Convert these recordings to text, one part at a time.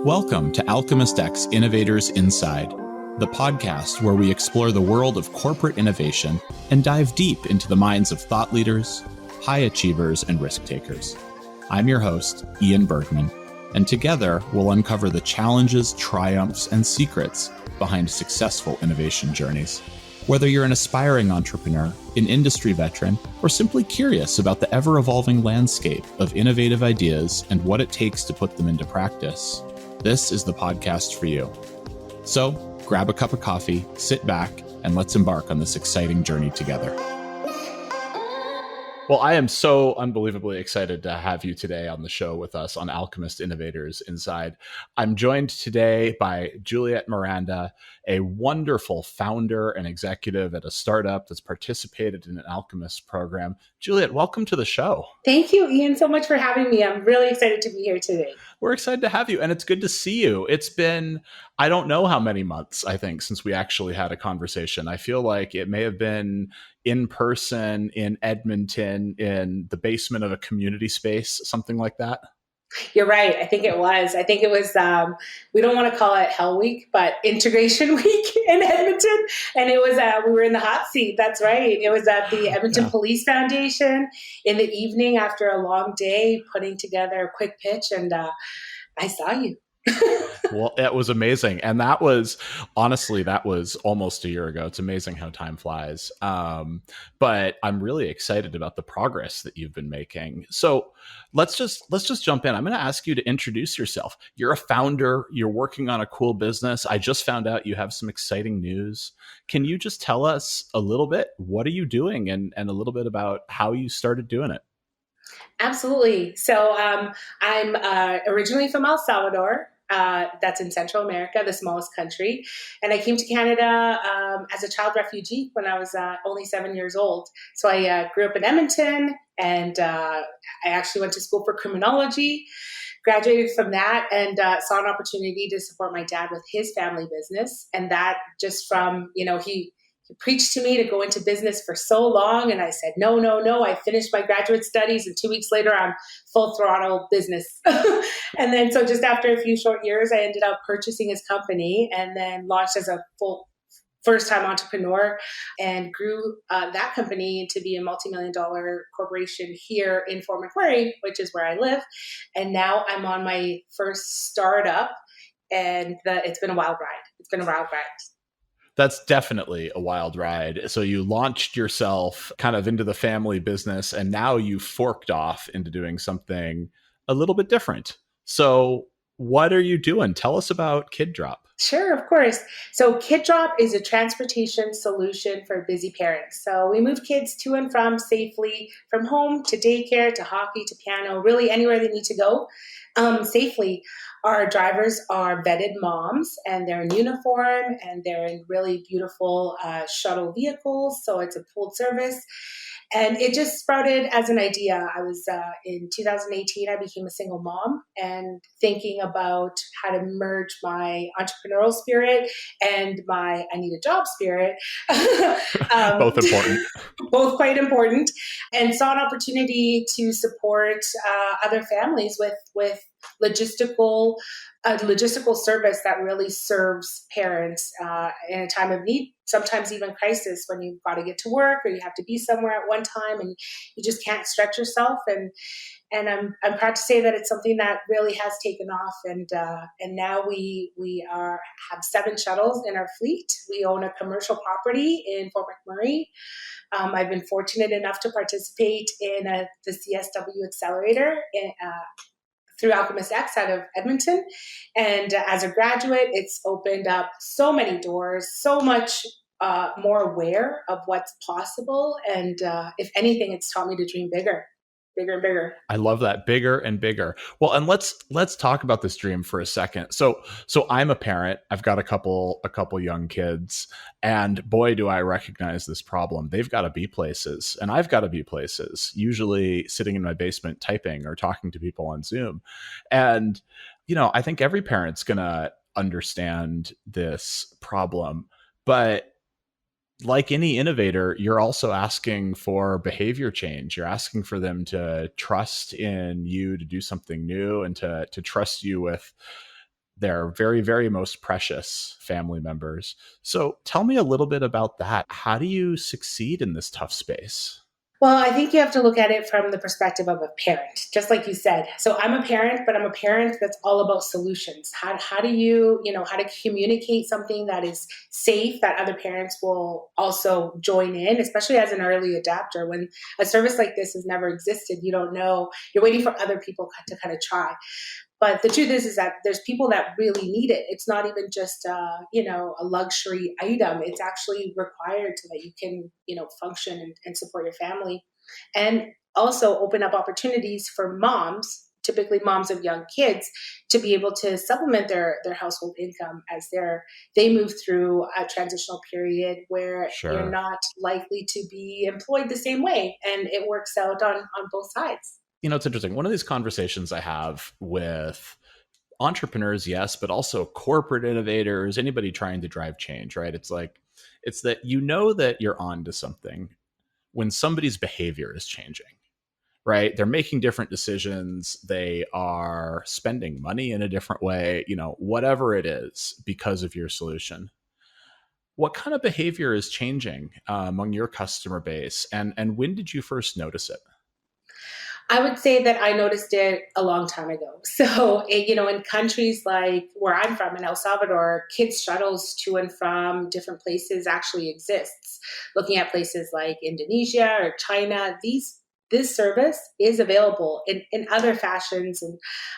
Welcome to AlchemistX Innovators Inside, the podcast where we explore the world of corporate innovation and dive deep into the minds of thought leaders, high achievers, and risk takers. I'm your host, Ian Bergman, and together we'll uncover the challenges, triumphs, and secrets behind successful innovation journeys. Whether you're an aspiring entrepreneur, an industry veteran, or simply curious about the ever-evolving landscape of innovative ideas and what it takes to put them into practice, this is the podcast for you. So, grab a cup of coffee, sit back, and let's embark on this exciting journey together. Well, I am so unbelievably excited to have you today on the show with us on Alchemist Innovators Inside. I'm joined today by Julieta Miranda, a wonderful founder and executive at a startup that's participated in an Alchemist program. Juliet, welcome to the show. Thank you, Ian, so much for having me. I'm really excited to be here today. We're excited to have you, and it's good to see you. It's been, I don't know how many months, I think, since we actually had a conversation. I feel like it may have been in person in Edmonton in the basement of a community space, something like that. You're right. I think it was, we don't want to call it Hell Week, but Integration Week in Edmonton. And it was, we were in the hot seat. That's right. It was at the Edmonton Police Foundation in the evening after a long day, putting together a quick pitch. And I saw you. Well, it was amazing. And that was almost a year ago. It's amazing how time flies. But I'm really excited about the progress that you've been making. So let's just jump in. I'm going to ask you to introduce yourself. You're a founder. You're working on a cool business. I just found out you have some exciting news. Can you just tell us a little bit, what are you doing and a little bit about how you started doing it? Absolutely. So I'm originally from El Salvador. That's in Central America, the smallest country. And I came to Canada as a child refugee when I was only 7 years old. So I grew up in Edmonton, and I actually went to school for criminology, graduated from that, and saw an opportunity to support my dad with his family business. And that just from, he preached to me to go into business for so long. And I said, no. I finished my graduate studies, and 2 weeks later, I'm full throttle business. And then, so just after a few short years, I ended up purchasing his company and then launched as a full first-time entrepreneur and grew that company to be a multi-million-dollar corporation here in Fort McMurray, which is where I live. And now I'm on my first startup, and it's been a wild ride. That's definitely a wild ride. So you launched yourself kind of into the family business, and now you forked off into doing something a little bit different. So what are you doing? Tell us about Kid Drop. Sure, of course. So Kid Drop is a transportation solution for busy parents. So we move kids to and from safely, from home to daycare, to hockey, to piano, really anywhere they need to go safely. Our drivers are vetted moms, and they're in uniform, and they're in really beautiful shuttle vehicles. So it's a pooled service. And it just sprouted as an idea. I was in 2018, I became a single mom, and thinking about how to merge my entrepreneurial spirit and my I need a job spirit. Both important. Both quite important. And saw an opportunity to support other families with logistical service that really serves parents in a time of need, sometimes even crisis, when you've got to get to work or you have to be somewhere at one time and you just can't stretch yourself. And I'm proud to say that it's something that really has taken off. And now we have 7 shuttles in our fleet. We own a commercial property in Fort McMurray. I've been fortunate enough to participate in the CSW Accelerator through AlchemistX out of Edmonton. And as a graduate, it's opened up so many doors, so much more aware of what's possible. And if anything, it's taught me to dream bigger and bigger. I love that, bigger and bigger. Well, and let's talk about this dream for a second. So I'm a parent. I've got a couple young kids, and boy, do I recognize this problem. They've got to be places, and I've got to be places, usually sitting in my basement typing or talking to people on Zoom. And, I think every parent's going to understand this problem, but like any innovator, you're also asking for behavior change. You're asking for them to trust in you to do something new, and to trust you with their very, very most precious family members. So tell me a little bit about that. How do you succeed in this tough space? Well, I think you have to look at it from the perspective of a parent, just like you said. So I'm a parent, but I'm a parent that's all about solutions. How do you, how to communicate something that is safe that other parents will also join in, especially as an early adapter. When a service like this has never existed, you don't know, you're waiting for other people to kind of try. But the truth is that there's people that really need it. It's not even just, a luxury item. It's actually required so that you can, function and support your family. And also open up opportunities for moms, typically moms of young kids, to be able to supplement their household income as they move through a transitional period where you're not likely to be employed the same way. And it works out on both sides. It's interesting. One of these conversations I have with entrepreneurs, yes, but also corporate innovators, anybody trying to drive change, right? It's that that you're onto something when somebody's behavior is changing, right? They're making different decisions. They are spending money in a different way, whatever it is because of your solution. What kind of behavior is changing among your customer base? And when did you first notice it? I would say that I noticed it a long time ago. So, in countries like where I'm from, in El Salvador, kids shuttles to and from different places actually exists. Looking at places like Indonesia or China, this service is available in other fashions,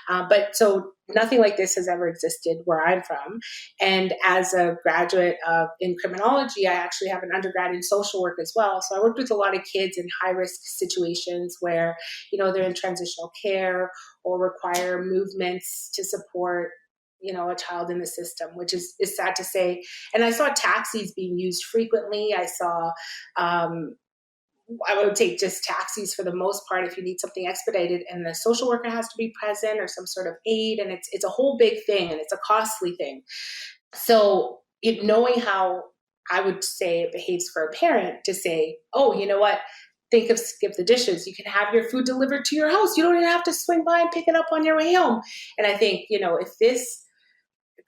but so nothing like this has ever existed where I'm from. And as a graduate in criminology, I actually have an undergrad in social work as well. So I worked with a lot of kids in high risk situations where, they're in transitional care or require movements to support a child in the system, which is sad to say. And I saw taxis being used frequently. I saw I would take just taxis for the most part if you need something expedited, and the social worker has to be present or some sort of aid, and it's a whole big thing, and it's a costly thing. So knowing how I would say it behaves for a parent to say, oh, you know what, think of skip the dishes. You can have your food delivered to your house. You don't even have to swing by and pick it up on your way home. And I think, if this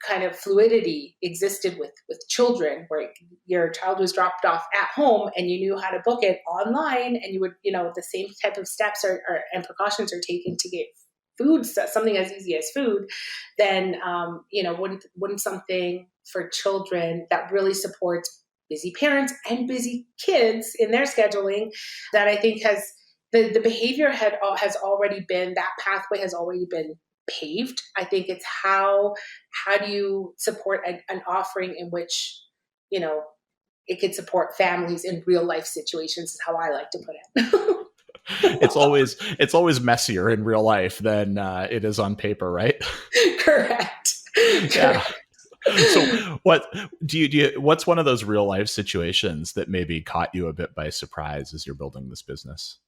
kind of fluidity existed with children where your child was dropped off at home and you knew how to book it online, and you would, the same type of steps and precautions are taken to get food, something as easy as food, then, wouldn't something for children that really supports busy parents and busy kids in their scheduling, that I think has the behavior has already been, that pathway has already been paved. I think it's how do you support an offering in which, it could support families in real life situations, is how I like to put it. It's always messier in real life than it is on paper, right? Correct. Yeah. So what's one of those real life situations that maybe caught you a bit by surprise as you're building this business?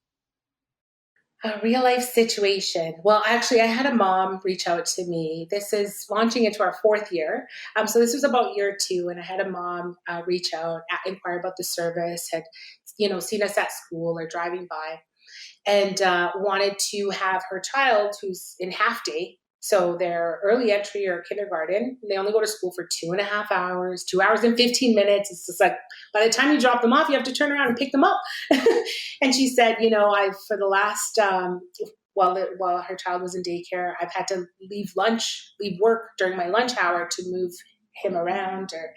A real life situation. Well, actually, I had a mom reach out to me. This is launching into our 4th year. So this was about year 2, and I had a mom reach out, inquire about the service, had, seen us at school or driving by, and wanted to have her child, who's in half day. So they're early entry or kindergarten. They only go to school for 2.5 hours, 2 hours and 15 minutes. It's just like, by the time you drop them off, you have to turn around and pick them up. And she said, for the last, while her child was in daycare, I've had to leave work during my lunch hour to move him around or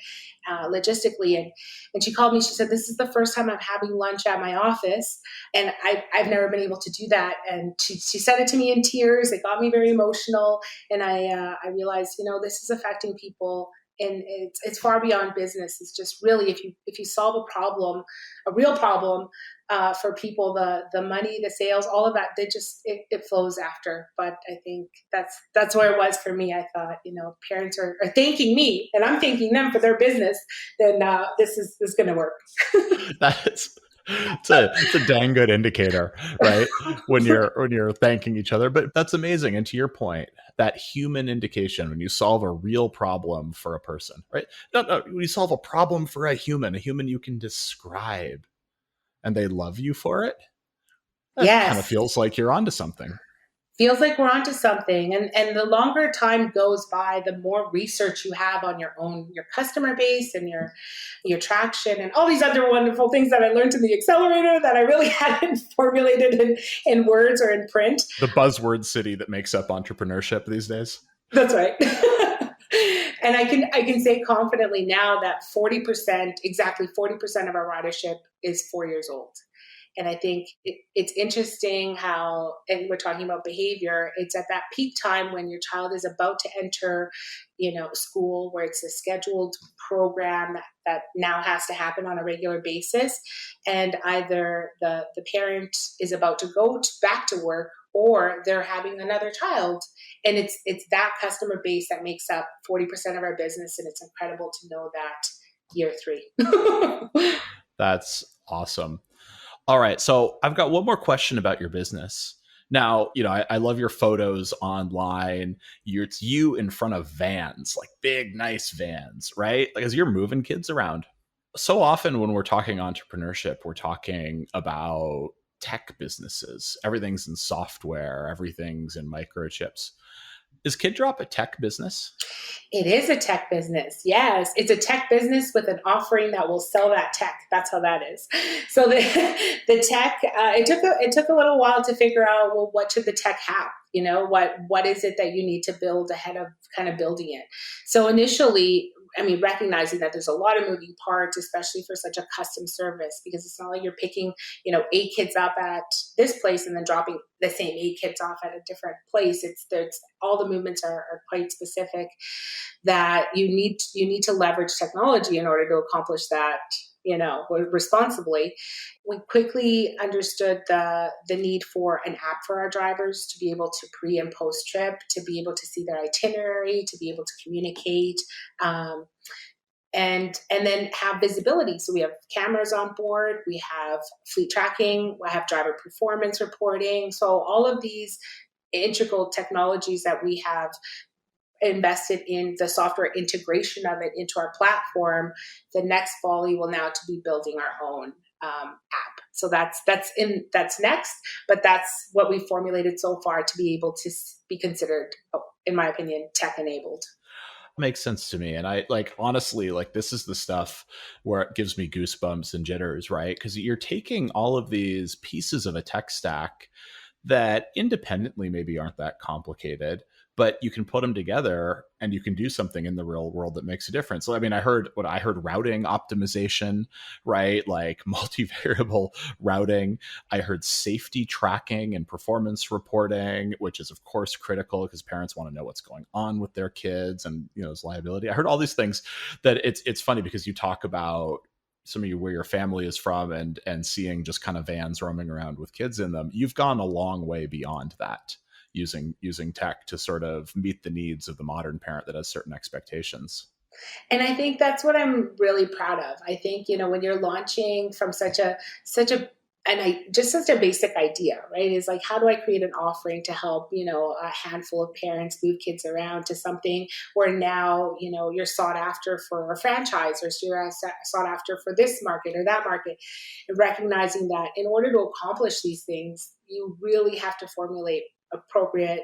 logistically. And she called me, she said, this is the first time I'm having lunch at my office. And I've never been able to do that. And she said it to me in tears. It got me very emotional. And I realized, this is affecting people. And it's far beyond business. It's just really, if you solve a problem, a real problem for people, the money, the sales, all of that, it flows after. But I think that's where it was for me. I thought, parents are thanking me, and I'm thanking them for their business. Then this is going to work. It's a dang good indicator, right? When you're thanking each other. But that's amazing. And to your point, that human indication, when you solve a real problem for a person, right? No, when you solve a problem for a human you can describe, and they love you for it. That kind of feels like you're onto something. feels like we're onto something. And the longer time goes by, the more research you have on your customer base and your traction and all these other wonderful things that I learned in the accelerator that I really hadn't formulated in words or in print. The buzzword city that makes up entrepreneurship these days. That's right. And I can say confidently now that exactly 40% of our ridership is 4 years old. And I think it's interesting how, and we're talking about behavior, it's at that peak time when your child is about to enter, school, where it's a scheduled program that now has to happen on a regular basis. And either the parent is about to go back to work, or they're having another child. And it's that customer base that makes up 40% of our business. And it's incredible to know that year 3. That's awesome. All right. So I've got one more question about your business. Now, I love your photos online. It's you in front of vans, like big, nice vans, right? Like, as you're moving kids around. So often when we're talking entrepreneurship, we're talking about tech businesses. Everything's in software. Everything's in microchips. Is KidDrop a tech business? It is a tech business. Yes. It's a tech business with an offering that will sell that tech. That's how that is. So the tech, it took a little while to figure out, well, what should the tech have? What is it that you need to build ahead of kind of building it? So initially, recognizing that there's a lot of moving parts, especially for such a custom service, because it's not like you're picking, 8 kids up at this place and then dropping the same 8 kids off at a different place. It's all the movements are quite specific, that you need to leverage technology in order to accomplish that, responsibly. We quickly understood the need for an app for our drivers to be able to pre and post trip, to be able to see their itinerary, to be able to communicate, and then have visibility. So we have cameras on board, we have fleet tracking, we have driver performance reporting. So all of these integral technologies that we have invested in the software integration of it into our platform, the next volley will now to be building our own app. So that's next, but that's what we formulated so far to be able to be considered, in my opinion, tech enabled. Makes sense to me. And I honestly, this is the stuff where it gives me goosebumps and jitters, right? Because you're taking all of these pieces of a tech stack that independently maybe aren't that complicated, but you can put them together and you can do something in the real world that makes a difference. So, I heard routing optimization, right? Like multivariable routing. I heard safety tracking and performance reporting, which is of course critical because parents want to know what's going on with their kids and, there's liability. I heard all these things that it's funny because you talk about some of you where your family is from and seeing just kind of vans roaming around with kids in them. You've gone a long way beyond that, using tech to sort of meet the needs of the modern parent that has certain expectations. And I think that's what I'm really proud of. I think, when you're launching from such a basic idea, right? Is like, how do I create an offering to help, a handful of parents move kids around to something where now, you're sought after for a franchise, or you're sought after for this market or that market, and recognizing that in order to accomplish these things, you really have to formulate appropriate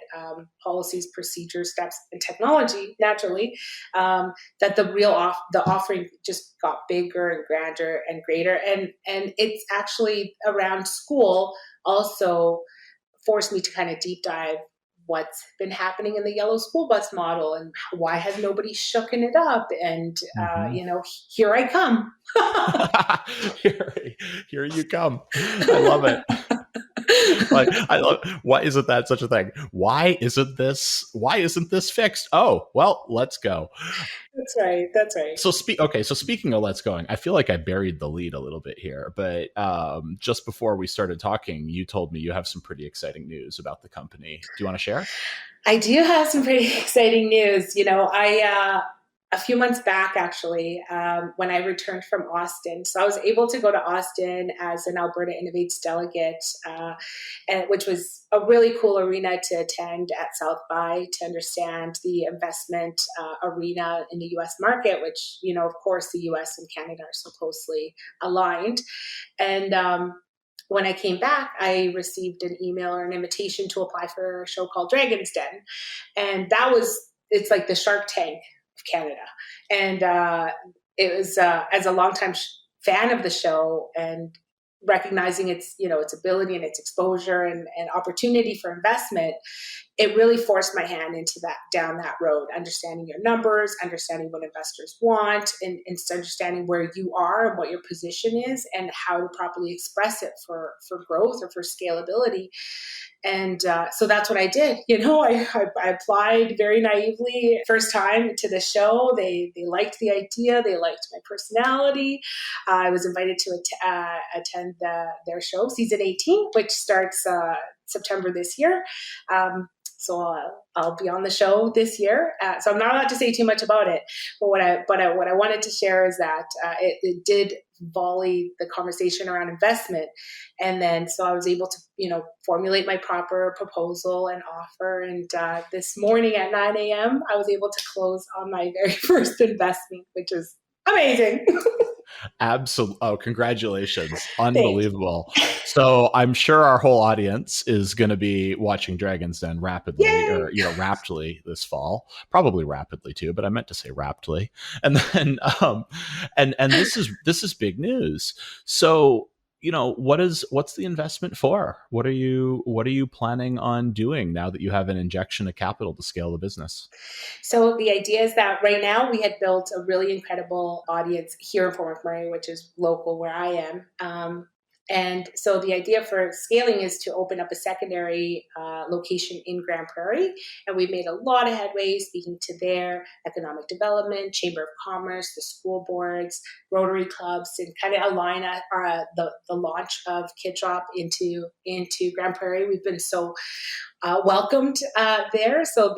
policies, procedures, steps, and technology, naturally, that the offering just got bigger and grander and greater. And it's actually around school also forced me to kind of deep dive what's been happening in the yellow school bus model and why has nobody shooken it up. And, here I come. Here you come. I love it. Why isn't that such a thing? Why isn't this fixed? Oh, well, let's go. That's right. So speaking of let's going, I feel like I buried the lead a little bit here, but just before we started talking, you told me you have some pretty exciting news about the company. Do you want to share? I do have some pretty exciting news. A few months back, actually, when I returned from Austin. So I was able to go to Austin as an Alberta Innovates delegate, which was a really cool arena to attend at South by, to understand the investment arena in the U.S. market, which, of course, the U.S. and Canada are so closely aligned. And when I came back, I received an email or an invitation to apply for a show called Dragon's Den. And it's like the Shark Tank of Canada. And it was, as a longtime fan of the show and recognizing its ability and its exposure and opportunity for investment, it really forced my hand down that road, understanding your numbers, understanding what investors want, and understanding where you are and what your position is and how to properly express it for growth or for scalability. And so that's what I did. I applied very naively first time to the show. They liked the idea. They liked my personality. I was invited to attend their show, season 18, which starts September this year. So I'll be on the show this year. So I'm not allowed to say too much about it. But what I wanted to share is that it did volley the conversation around investment, and then so I was able to formulate my proper proposal and offer. And this morning at 9 a.m. I was able to close on my very first investment, which is amazing. Absolutely. Oh, congratulations. Unbelievable. So I'm sure our whole audience is going to be watching Dragon's Den rapidly. Yay! Or, raptly this fall, probably rapidly too, but I meant to say raptly. And then, and this is big news. So, what's the investment for? What are you planning on doing now that you have an injection of capital to scale the business? So the idea is that right now we had built a really incredible audience here in Fort McMurray, which is local where I am. And so the idea for scaling is to open up a secondary location in Grand Prairie. And we've made a lot of headway speaking to their economic development, Chamber of Commerce, the school boards, Rotary clubs, and kind of align the launch of Kid Shop into Grand Prairie. We've been so welcomed there. So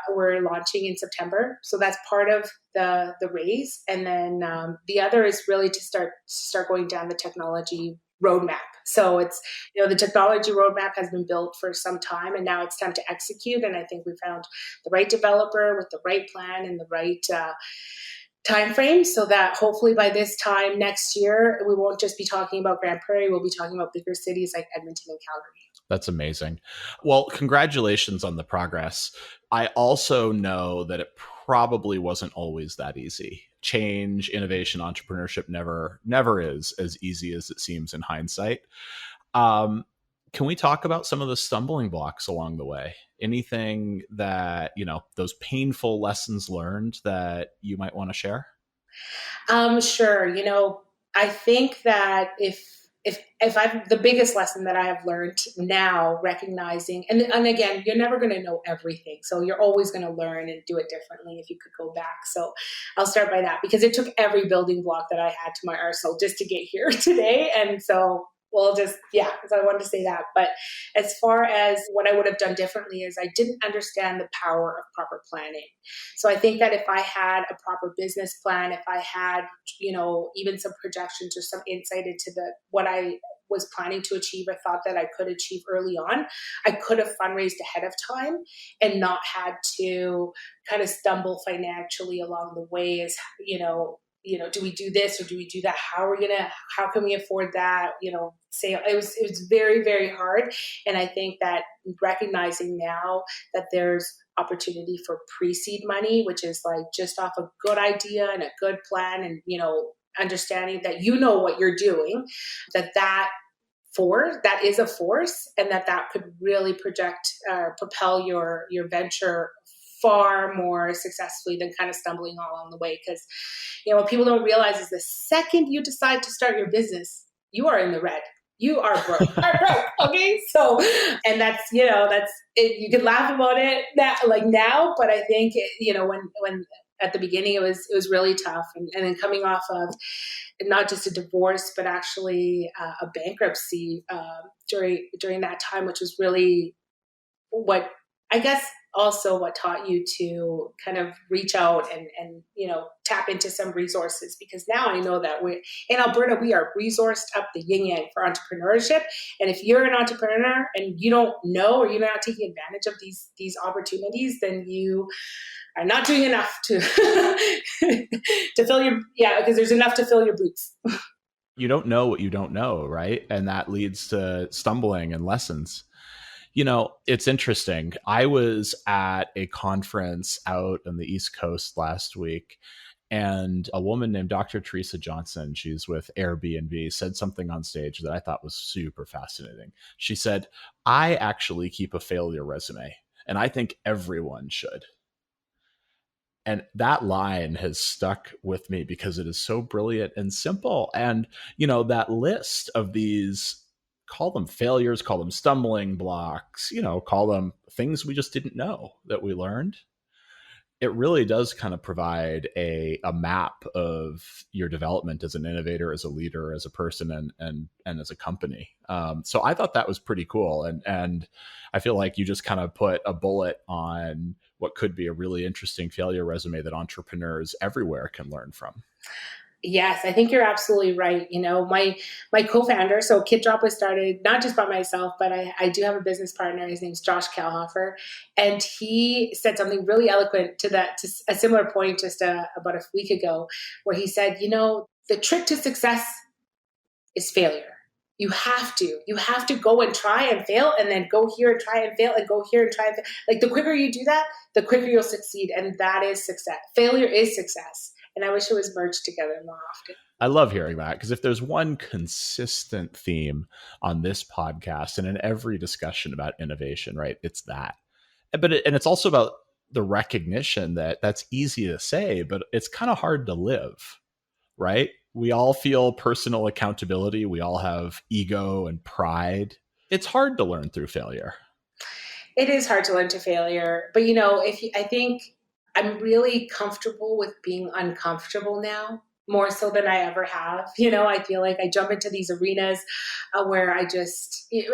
we're launching in September. So that's part of the raise. And then the other is really to start going down the technology roadmap. So it's, the technology roadmap has been built for some time, and now it's time to execute. And I think we found the right developer with the right plan and the right time frame, so that hopefully by this time next year, we won't just be talking about Grand Prairie, we'll be talking about bigger cities like Edmonton and Calgary. That's amazing. Well, congratulations on the progress. I also know that it probably wasn't always that easy. Change, innovation, entrepreneurship never is as easy as it seems in hindsight. Can we talk about some of the stumbling blocks along the way? Anything that, those painful lessons learned that you might want to share? Sure. I think that if I've, the biggest lesson that I have learned now, recognizing, and again, you're never going to know everything. So you're always going to learn and do it differently if you could go back. So I'll start by that, because it took every building block that I had to my arsenal just to get here today. And so so I wanted to say that. But as far as what I would have done differently is I didn't understand the power of proper planning. So I think that if I had a proper business plan, if I had, even some projections or some insight into what I was planning to achieve or thought that I could achieve early on, I could have fundraised ahead of time and not had to kind of stumble financially along the way as, do we do this or do we do that? How can we afford that? Say it was very, very hard. And I think that recognizing now that there's opportunity for pre-seed money, which is like just off a good idea and a good plan and, understanding that what you're doing, that is a force, and that could really propel your venture far more successfully than kind of stumbling along the way. Because, what people don't realize is the second you decide to start your business, you are in the red. You are broke. Okay. So, and that's it. You could laugh about it now, but I think, when at the beginning it was really tough. And then coming off of not just a divorce, but actually a bankruptcy during that time, which was really what I guess also what taught you to kind of reach out and tap into some resources, because now I know that in Alberta, we are resourced up the yin yang for entrepreneurship. And if you're an entrepreneur and you don't know, or you're not taking advantage of these opportunities, then you are not doing enough to to fill your, because there's enough to fill your boots. You don't know what you don't know, right? And that leads to stumbling and lessons. It's interesting. I was at a conference out on the East Coast last week, and a woman named Dr. Teresa Johnson, she's with Airbnb, said something on stage that I thought was super fascinating. She said, I actually keep a failure resume, and I think everyone should. And that line has stuck with me because it is so brilliant and simple. And, that list of these, call them failures, call them stumbling blocks, call them things we just didn't know that we learned. It really does kind of provide a map of your development as an innovator, as a leader, as a person, and as a company. So I thought that was pretty cool. And I feel like you just kind of put a bullet on what could be a really interesting failure resume that entrepreneurs everywhere can learn from. Yes, I think you're absolutely right. My co-founder, so Kid Drop was started not just by myself, but I do have a business partner. His name's Josh Kalhofer, and he said something really eloquent to a similar point just about a week ago, where he said, the trick to success is failure. You have to go and try and fail, and then go here and try and fail, and go here and try and fail. Like, the quicker you do that, the quicker you'll succeed, and that is success. Failure is success. And I wish it was merged together more often. I love hearing that, because if there's one consistent theme on this podcast and in every discussion about innovation, right, it's that. And it's also about the recognition that that's easy to say, but it's kind of hard to live, right? We all feel personal accountability. We all have ego and pride. It's hard to learn through failure. It is hard to learn through failure. But, I think I'm really comfortable with being uncomfortable now, more so than I ever have. I feel like I jump into these arenas where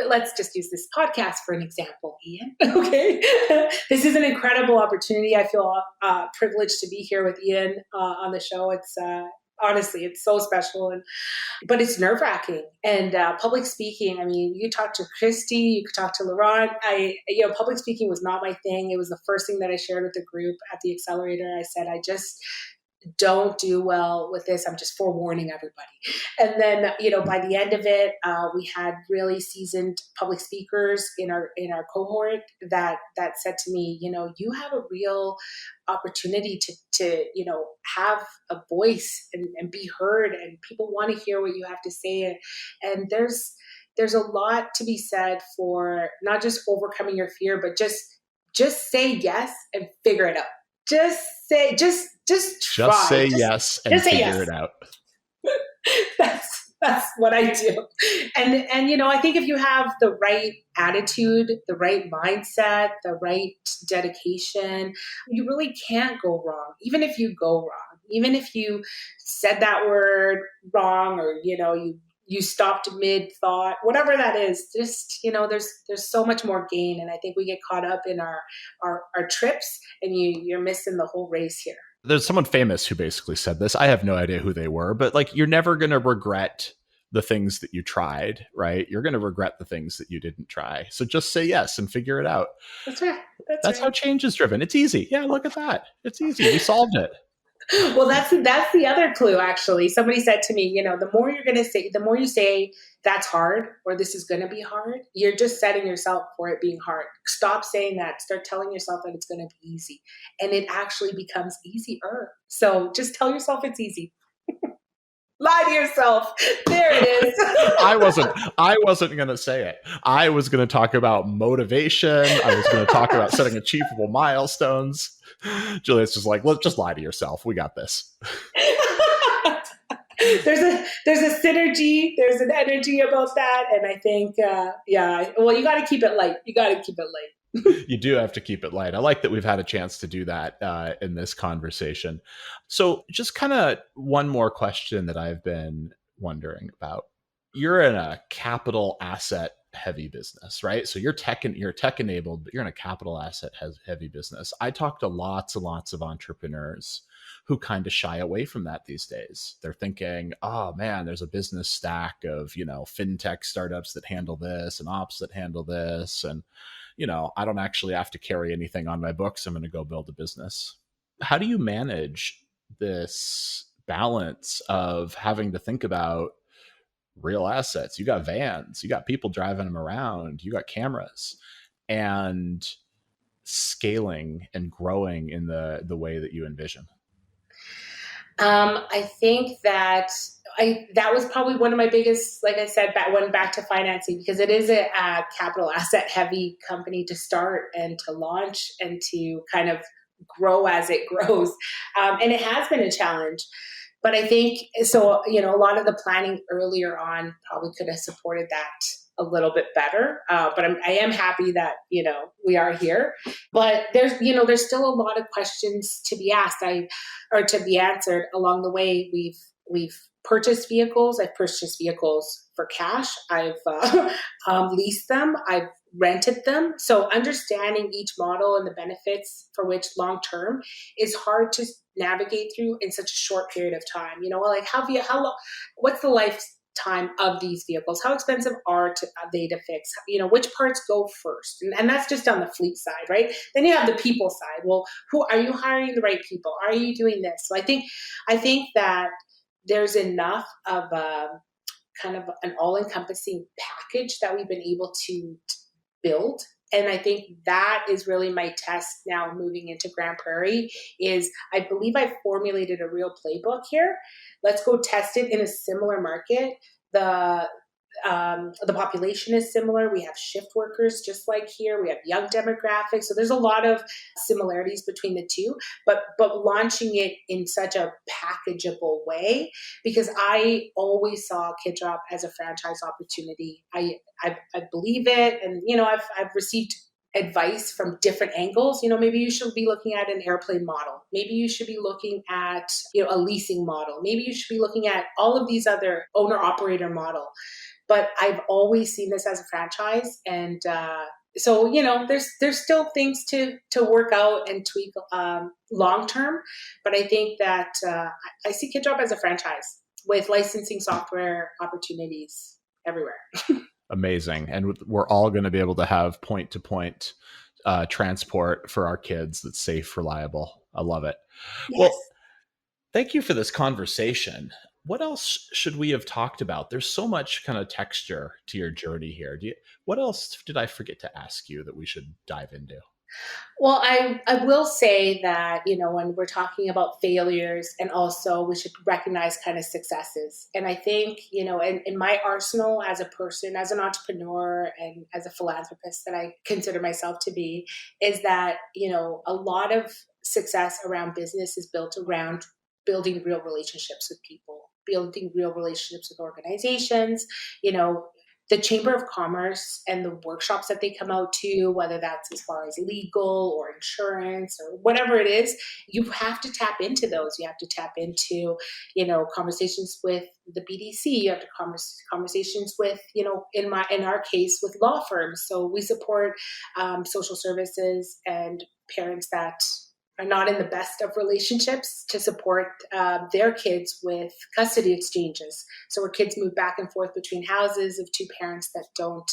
let's just use this podcast for an example, Ian. Okay. This is an incredible opportunity. I feel privileged to be here with Ian on the show. It's honestly, it's so special, but it's nerve-wracking. And public speaking, I mean, you talk to Christy, you could talk to Laurent. Public speaking was not my thing. It was the first thing that I shared with the group at the accelerator. I said, I just don't do well with this. I'm just forewarning everybody. And then, by the end of it, we had really seasoned public speakers in our cohort that said to me, you have a real opportunity to have a voice and be heard, and people want to hear what you have to say. And there's a lot to be said for not just overcoming your fear, but just say yes and figure it out. Just try. Just say yes and figure it out. That's what I do. And I think if you have the right attitude, the right mindset, the right dedication, you really can't go wrong. Even if you go wrong, even if you said that word wrong, or you stopped mid thought, whatever that is, just, there's so much more gain. And I think we get caught up in our trips, and you're missing the whole race here. There's someone famous who basically said this. I have no idea who they were, but you're never going to regret the things that you tried, right? You're going to regret the things that you didn't try. So just say yes and figure it out. That's right. That's right. How change is driven. It's easy. Yeah, look at that. It's easy. We solved it. Well, that's the other clue, actually. Somebody said to me, the more you're going to say, the more you say that's hard, or this is going to be hard, you're just setting yourself for it being hard. Stop saying that. Start telling yourself that it's going to be easy. And it actually becomes easier. So just tell yourself it's easy. Lie to yourself. There it is. I wasn't going to say it. I was going to talk about motivation. I was going to talk about setting achievable milestones. Juliet's just like, let's just lie to yourself. We got this. There's a synergy. There's an energy about that. And I think, well, you got to keep it light. You do have to keep it light. I like that we've had a chance to do that in this conversation. So just kind of one more question that I've been wondering about. You're in a capital asset heavy business, right? So you're tech enabled, but you're in a capital asset heavy business. I talk to lots and lots of entrepreneurs who kind of shy away from that these days. They're thinking, oh man, there's a business stack of, fintech startups that handle this and ops that handle this. And I don't actually have to carry anything on my books. I'm going to go build a business. How do you manage this balance of having to think about real assets, you got vans, you got people driving them around, you got cameras, and scaling and growing in the way that you envision? I think that that was probably one of my biggest, like I said, went back to financing, because it is a capital asset heavy company to start and to launch and to kind of grow as it grows. And it has been a challenge. But I think, so, a lot of the planning earlier on probably could have supported that a little bit better. But I am happy that, we are here. But there's still a lot of questions to be asked, or to be answered along the way. We've purchased vehicles. I've purchased vehicles for cash. I've leased them. I've rented them. So understanding each model and the benefits for which long term is hard to navigate through in such a short period of time. Like how long, what's the lifetime of these vehicles? How expensive are they to fix? Which parts go first? And that's just on the fleet side, right? Then you have the people side. Well, who are you hiring? The right people? Are you doing this? So I think that there's enough of kind of an all-encompassing package that we've been able to build. And I think that is really my test now moving into Grand Prairie is I believe I formulated a real playbook here. Let's go test it in a similar market. The population is similar. We have shift workers just like here. We have young demographics. So there's a lot of similarities between the two, but launching it in such a packageable way, because I always saw Kid Drop as a franchise opportunity. I believe it. And, I've received advice from different angles. Maybe you should be looking at an airplane model. Maybe you should be looking at, a leasing model. Maybe you should be looking at all of these other owner-operator model. But I've always seen this as a franchise. And so, there's still things to work out and tweak long-term. But I think that I see Kid Drop as a franchise with licensing software opportunities everywhere. Amazing. And we're all going to be able to have point-to-point transport for our kids that's safe, reliable. I love it. Yes. Well, thank you for this conversation. What else should we have talked about? There's so much kind of texture to your journey here. What else did I forget to ask you that we should dive into? Well, I will say that, when we're talking about failures, and also we should recognize kind of successes. And I think, in my arsenal as a person, as an entrepreneur, and as a philanthropist that I consider myself to be, is that, a lot of success around business is built around building real relationships with people, building real relationships with organizations, the Chamber of Commerce and the workshops that they come out to, whether that's as far as legal or insurance or whatever it is, you have to tap into those. You have to tap into, conversations with the BDC. You have to conversations with, in our case, with law firms. So we support social services and parents that are not in the best of relationships to support their kids with custody exchanges. So where kids move back and forth between houses of two parents that don't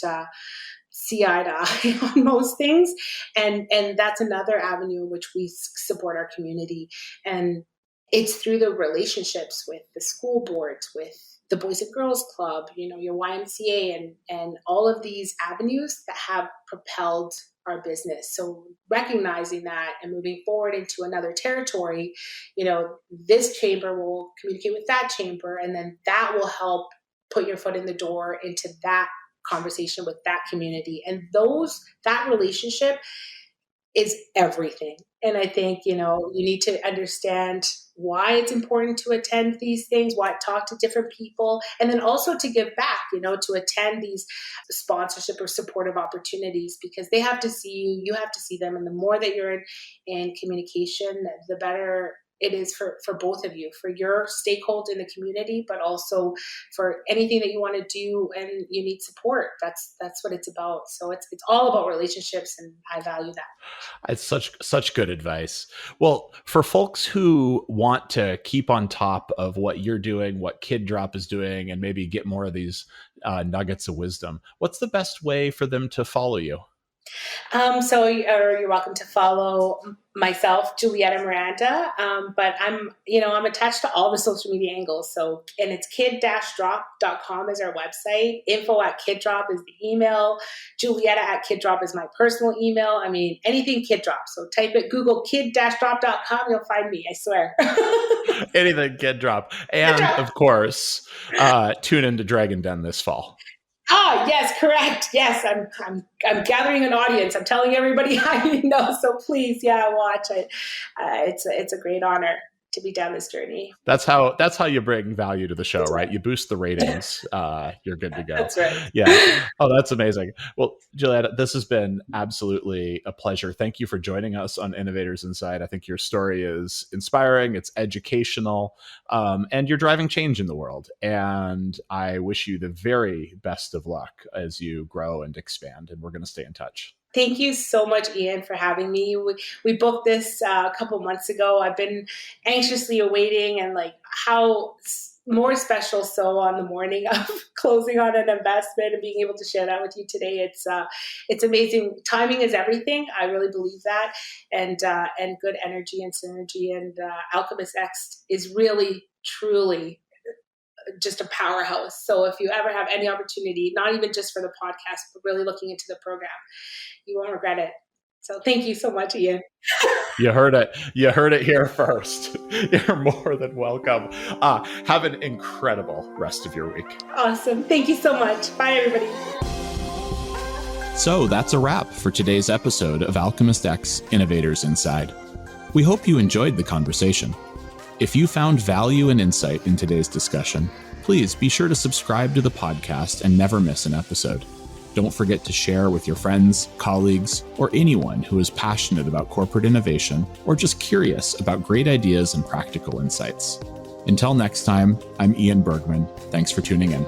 see eye to eye on most things. And that's another avenue in which we support our community. And it's through the relationships with the school boards, with the Boys and Girls Club, your YMCA, and all of these avenues that have propelled our business. So recognizing that and moving forward into another territory, this chamber will communicate with that chamber, and then that will help put your foot in the door into that conversation with that community. And that relationship is everything. And I think, you need to understand why it's important to attend these things, talk to different people, and then also to give back, to attend these sponsorship or supportive opportunities, because they have to see you, you have to see them. And the more that you're in communication, the better it is for both of you, for your stakeholder in the community, but also for anything that you want to do and you need support. That's what it's about. So it's all about relationships, and I value that. It's such good advice. Well, for folks who want to keep on top of what you're doing, what Kid Drop is doing, and maybe get more of these nuggets of wisdom, what's the best way for them to follow you? You're welcome to follow myself, Julieta Miranda. But I'm attached to all the social media angles. And it's kid-drop.com is our website. info@kiddrop is the email. Julieta@kiddrop is my personal email. I mean, anything Kid Drop. So type it, Google kid-drop.com, you'll find me, I swear. Anything Kid Drop. And of course, tune into Dragon Den this fall. Yes, correct. Yes, I'm gathering an audience. I'm telling everybody I know. So please, watch it. It's a great honor to be down this journey. That's how you bring value to the show, right? You boost the ratings. You're good to go. That's right. Yeah. Oh, that's amazing. Well, Julieta, this has been absolutely a pleasure. Thank you for joining us on Innovators Inside. I think your story is inspiring. It's educational, and you're driving change in the world. And I wish you the very best of luck as you grow and expand. And we're going to stay in touch. Thank you so much, Ian, for having me. We booked this a couple months ago. I've been anxiously awaiting, and how more special so on the morning of closing on an investment and being able to share that with you today. It's amazing. Timing is everything. I really believe that, and good energy and synergy. And AlchemistX is really, truly just a powerhouse. So if you ever have any opportunity, not even just for the podcast, but really looking into the program, you won't regret it. So thank you so much, Ian. You heard it. You heard it here first. You're more than welcome. Have an incredible rest of your week. Awesome. Thank you so much. Bye, everybody. So that's a wrap for today's episode of AlchemistX Innovators Inside. We hope you enjoyed the conversation. If you found value and insight in today's discussion, please be sure to subscribe to the podcast and never miss an episode. Don't forget to share with your friends, colleagues, or anyone who is passionate about corporate innovation or just curious about great ideas and practical insights. Until next time, I'm Ian Bergman. Thanks for tuning in.